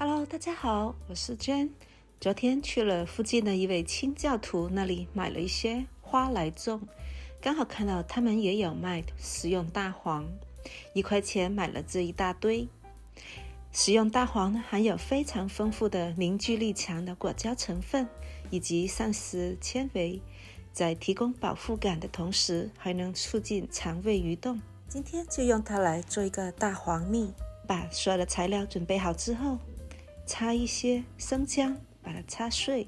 Hello，大家好，我是 Jane。昨天去了附近的一位清教徒那里买了一些花来种，刚好看到他们也有卖食用大黄，1块钱买了这一大堆。食用大黄呢，含有非常丰富的凝聚力强的果胶成分以及膳食纤维，在提供饱腹感的同时，还能促进肠胃蠕动。今天就用它来做一个大黄蜜。把所有的材料准备好之后，擦一些生姜，把它擦碎，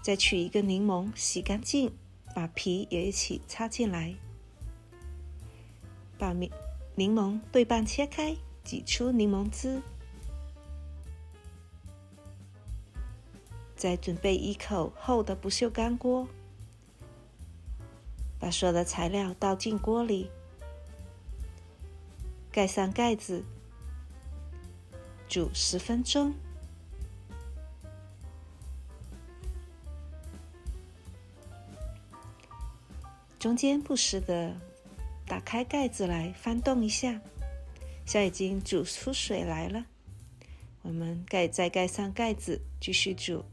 再取一个柠檬，洗干净，把皮也一起插进来，把柠檬对半切开，挤出柠檬汁，再准备1口厚的不锈钢锅，把所有的材料倒进锅里，盖上盖子，煮10分钟。中间不时的打开盖子来翻动一下，现在已经煮出水来了。我们再盖上盖子，继续煮。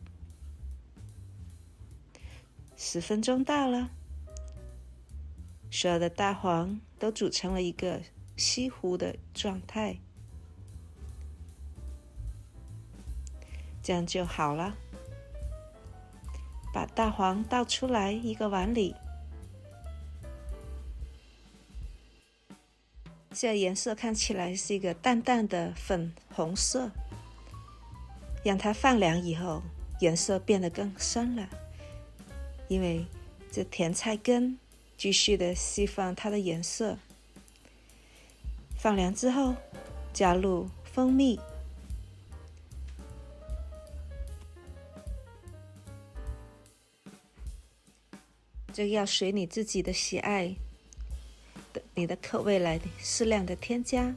10分钟到了，所有的大黄都煮成了一个稀糊的状态，这样就好了。把大黄倒出来一个碗里，现在颜色看起来是一个淡淡的粉红色，让它放凉以后颜色变得更深了，因为这甜菜根继续的释放它的颜色。放凉之后加入蜂蜜，这要随你自己的喜爱你的口味来适量的添加。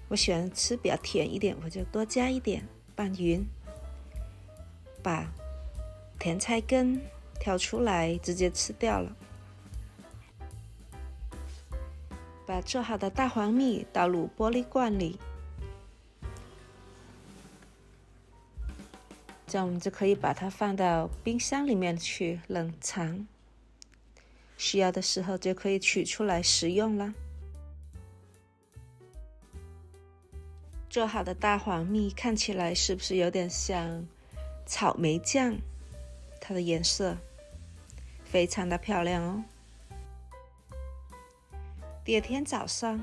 我喜欢吃比较甜一点，我就多加一点，拌匀，把甜菜根挑出来直接吃掉了。把做好的大黄蜜倒入玻璃罐里，这样我们就可以把它放到冰箱里面去冷藏，需要的时候就可以取出来食用了。做好的大黄蜜看起来是不是有点像草莓酱？它的颜色非常的漂亮哦。第二天早上，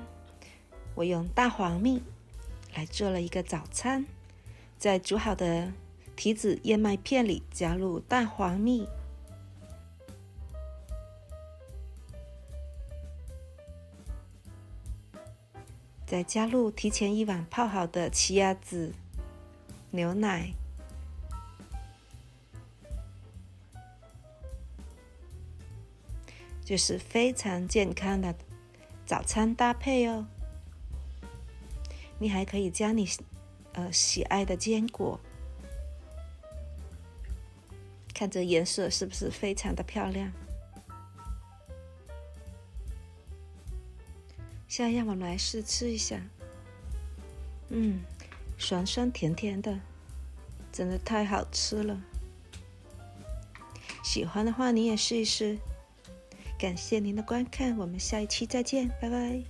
我用大黄蜜来做了一个早餐，在煮好的提子燕麦片里加入大黄蜜，再加入提前1晚泡好的奇亚籽牛奶，就是非常健康的早餐搭配哦。你还可以加你喜爱的坚果，看这颜色是不是非常的漂亮？现在让我们来试吃一下，酸酸甜甜的，真的太好吃了。喜欢的话你也试一试。感谢您的观看，我们下一期再见，拜拜。